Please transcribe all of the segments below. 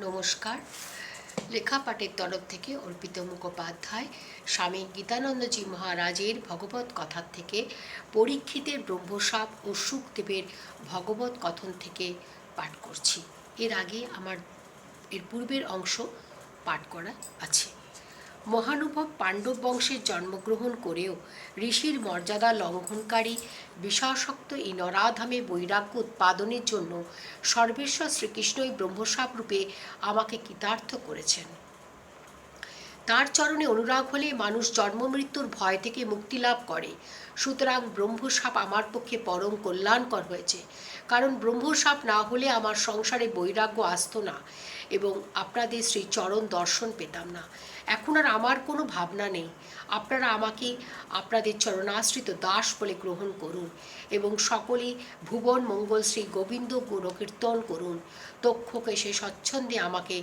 নমস্কার। লেখাপাঠের তরফ থেকে অর্পিত মুখোপাধ্যায় স্বামী গীতানন্দজি মহারাজের ভগবত কথার থেকে পরীক্ষিতের ব্রহ্মসাপ ও শুকদেবের ভগবত কথন থেকে পাঠ করছি। এর পূর্বের অংশ পাঠ করা আছে। মহানুভব পাণ্ডব বংশের জন্মগ্রহণ করেও ঋষির মর্যাদা লঙ্ঘনকারী বিষাসক্ত এই নরাধামে বৈরাগ্য উৎপাদনের জন্য সর্বেশ্বর শ্রীকৃষ্ণই ব্রহ্মসাপ রূপে আমাকে কৃতার্থ করেছেন। তার চরণে অনুরাগ হলে মানুষ জন্ম মৃত্যুর ভয় থেকে মুক্তি লাভ করে। সুতরাং ব্রহ্মসাপ আমার পক্ষে পরম কল্যাণকর হয়েছে, কারণ ব্রহ্মসাপ না হলে আমার সংসারে বৈরাগ্য আসতো না এবং আপনাদের সেই চরণ দর্শন পেতাম না। এখন আর আমার কোনো ভাবনা নেই। আপনারা আমাকে আপনাদের চরণাশ্রিত দাস বলে গ্রহণ করুন এবং সকলেই ভুবন মঙ্গল শ্রী গোবিন্দ গুণকীর্তন করুন। তক্ষকে সে স্বচ্ছন্দে আমাকে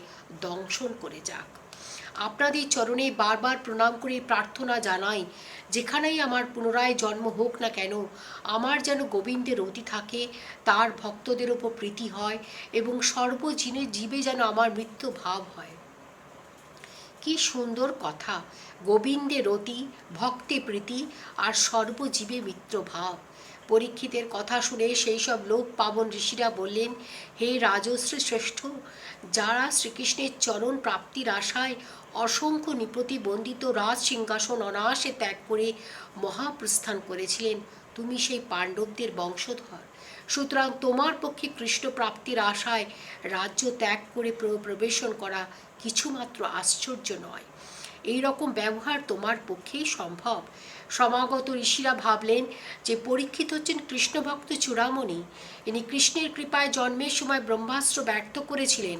দংশন করে যাক। আপনাদের চরণে বারবার প্রণাম করে প্রার্থনা জানাই, যেখানেই আমার পুনরায় জন্ম হোক না কেন, আমার যেন গোবিন্দের রতি থাকে, তার ভক্তদের ওপর প্রীতি হয় এবং সর্বজীবে জীবে যেন আমার মৃত্যু ভাব হয়। কি সুন্দর কথা! গোবিন্দের রতি, ভক্তে প্রীতি আর সর্বজীবে মিত্রভাব। পরীক্ষিতের কথা শুনে সেই সব লোক পাবন ঋষিরা বললেন, হে রাজশ্রী শ্রেষ্ঠ, যারা শ্রীকৃষ্ণের চরণ প্রাপ্তির আশায় অসংখ্য নিপ্রতিবন্ধিত রাজ সিংহাসন অনায়াসে ত্যাগ করে মহাপ্রস্থান করেছিলেন, তুমি সেই পাণ্ডবদের বংশধর। সুতরাং তোমার পক্ষে কৃষ্ণ প্রাপ্তির আশায় রাজ্য ত্যাগ করে প্রবেশন করা কিছুমাত্র আশ্চর্য নয়। এই রকম ব্যবহার তোমার পক্ষেই সম্ভব। সমাগত ঋষিরা ভাবলেন যে পরীক্ষিত হচ্ছেন কৃষ্ণভক্ত চূড়ামণি। ইনি কৃষ্ণের কৃপায় জন্মের সময় ব্রহ্মাস্ত্র ব্যর্থ করেছিলেন,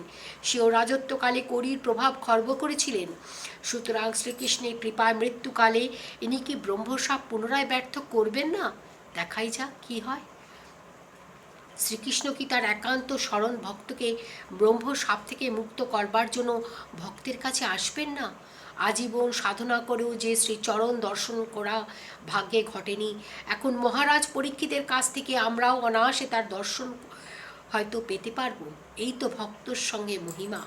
সেও রাজত্বকালে করির প্রভাব খর্ব করেছিলেন। সুতরাং শ্রীকৃষ্ণের কৃপায় মৃত্যুকালে ইনি কি ব্রহ্মসাপ পুনরায় ব্যর্থ করবেন না? দেখাই যাক কি হয়। শ্রীকৃষ্ণ কি তার একান্ত শরণ ভক্তকে ব্রহ্মসাপ থেকে মুক্ত করবার জন্য ভক্তের কাছে আসবেন না? আজীবন সাধনা করেও যে শ্রীচরণ দর্শন করা ভাগ্যে ঘটেনি, এখন মহারাজ পরীক্ষিতের কাছ থেকে আমরাও অনায়াসে তার দর্শন হয়তো পেতে পারব। এই তো ভক্তর সঙ্গে মহিমা।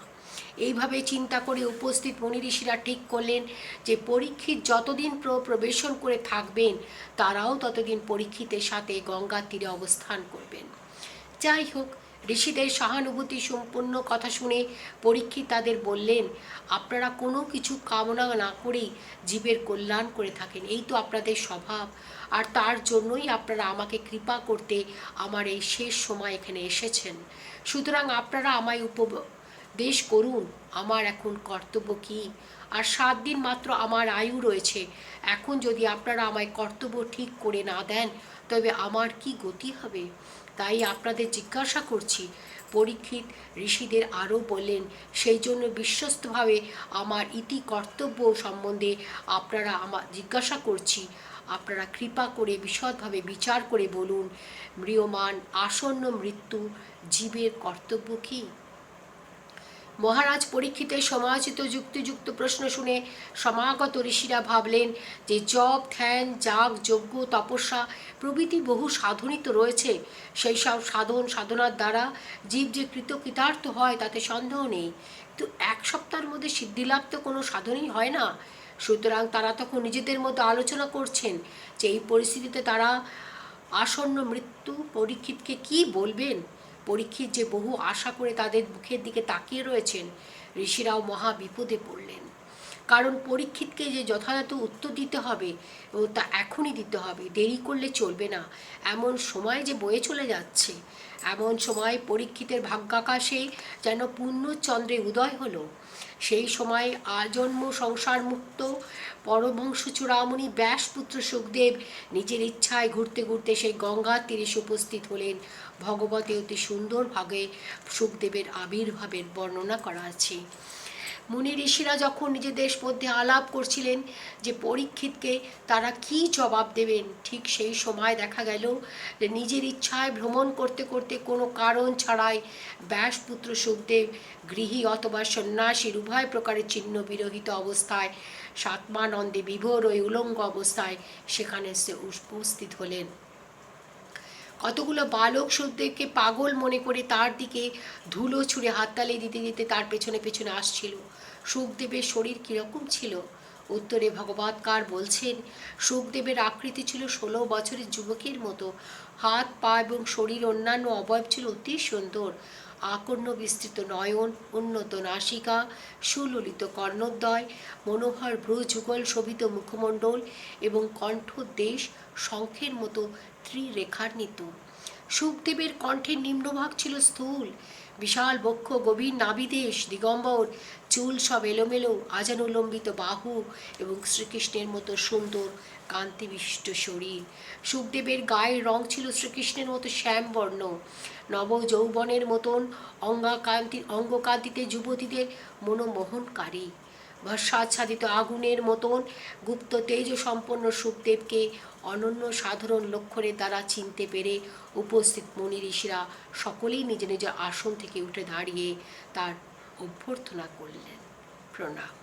এইভাবে চিন্তা করে উপস্থিত মুনি ঋষিরা ঠিক করলেন যে পরীক্ষিত যতদিন প্রবেশন করে থাকবেন, তারাও ততদিন পরীক্ষিতের সাথে গঙ্গার তীরে অবস্থান করবেন। যাই হোক, ঋষিদের সহানুভূতি সম্পন্ন কথা শুনে পরীক্ষিত তাদের বললেন, আপনারা কোনো কিছু কামনা না করেই জীবের কল্যাণ করে থাকেন, এই তো আপনাদের স্বভাব, আর তার জন্যই আপনারা আমাকে কৃপা করতে আমার এই শেষ সময় এখানে এসেছেন। সুতরাং আপনারা আমায় উপদেশ করুন, আমার এখন কর্তব্য কী? আর 7 দিন মাত্র আমার আয়ু রয়েছে। এখন যদি আপনারা আমায় কর্তব্য ঠিক করে না দেন, তবে আমার কি গতি হবে? তাই আপনাদের জিজ্ঞাসা করছি। পরীক্ষিত ঋষিদের আরও বললেন, সেই জন্য বিশ্বস্তভাবে আমার ইতি কর্তব্য সম্বন্ধে আপনারা আমার জিজ্ঞাসা করছি। আপনারা কৃপা করে বিশদভাবে বিচার করে বলুন, ম্রিয়মান আসন্ন মৃত্যু জীবের কর্তব্য কী? মহারাজ পরীক্ষিতের সমালোচিত যুক্তিযুক্ত প্রশ্ন শুনে সমাগত ঋষিরা ভাবলেন যে জপ, ধ্যান, যাগ, যজ্ঞ, তপস্যা প্রভৃতি বহু সাধনই তো রয়েছে। সেই সব সাধনার দ্বারা জীব যে কৃতার্থ হয় তাতে সন্দেহ নেই, কিন্তু 1 সপ্তাহের মধ্যে সিদ্ধিলাভ তো কোনো সাধনই হয় না। সুতরাং তারা তখন নিজেদের মধ্যে আলোচনা করছেন যে এই পরিস্থিতিতে তারা আসন্ন মৃত্যু পরীক্ষিতকে কি বলবেন। পরীক্ষিত যে বহু আশা করে তাদের মুখের দিকে তাকিয়ে রয়েছেন, ঋষিরাও মহা বিপদে পড়লেন। কারণ পরীক্ষিতকে যে যথাযথ উত্তর দিতে হবে ও তা এখনই দিতে হবে, দেরি করলে চলবে না। এমন সময় যে বয়ে চলে যাচ্ছে, এমন সময় পরীক্ষিতের ভাগ্যাকাশে যেন পূর্ণচন্দ্রে উদয় হলো। সেই সময় আজন্ম সংসার মুক্ত পরমহংস চূড়ামণি ব্যাসপুত্র সুখদেব নিজের ইচ্ছায় ঘুরতে ঘুরতে সেই গঙ্গার তীরে উপস্থিত হলেন। ভগবতে অতি সুন্দরভাবে সুখদেবের আবির্ভাবের বর্ণনা করা আছে। মুনি ঋষিরা যখন নিজেদের মধ্যে আলাপ করছিলেন যে পরীক্ষিতকে তারা কি জবাব দেবেন, ঠিক সেই সময় দেখা গেল যে নিজের ইচ্ছায় ভ্রমণ করতে করতে কোনো কারণ ছাড়াই ব্যাসপুত্র সুখদেব গৃহী অথবা সন্ন্যাসীর উভয় প্রকারের চিহ্ন বিরহিত অবস্থায় সাত্মানন্দে বিভোর ও উলঙ্গ অবস্থায় সেখানে উপস্থিত হলেন। কতগুলো বালক সুখদেবকে পাগল মনে করে তার দিকে ধুলো ছুঁড়ে হাততালি দিতে দিতে তার পেছনে পেছনে আসছিল। সুখদেবের শরীর কীরকম ছিল? উত্তরে ভগবৎকার বলছেন, সুখদেবের আকৃতি ছিল 16 বছরের যুবকের মতো। হাত পা এবং শরীর অন্যান্য অবয়ব ছিল অতি সুন্দর। আকর্ণ বিস্তৃত নয়ন, উন্নত নাসিকা, সুললিত কর্ণোদ্বয়, মনোহর ভ্রুযুগল শোভিত মুখমণ্ডল এবং কণ্ঠদেশ শঙ্খের মতো ত্রিরেখান্বিত। সুখদেবের কণ্ঠের নিম্নভাগ ছিল স্থূল, বিশাল বক্ষ, গভীর নাভিদেশ, দিগম্বর চুল সব এলোমেলো, আজানুলম্বিত বাহু এবং শ্রীকৃষ্ণের মতো সুন্দর কান্তি বিশিষ্ট শরীর। সুখদেবের গায়ের রং ছিল শ্রীকৃষ্ণের মতো শ্যামবর্ণ। নব যৌবনের মতন অঙ্গকান্তিতে যুবতীদের মনোমোহনকারী। ভস্মাচ্ছাদিত আগুনের মতন গুপ্ত তেজ সম্পন্ন সুখদেবকে অনন্য সাধারণ লক্ষণের দ্বারা চিনতে পেরে উপস্থিত মুনি ঋষিরা সকলেই নিজ নিজ আসন থেকে উঠে দাঁড়িয়ে তার অভ্যর্থনা করলেন। প্রণাম।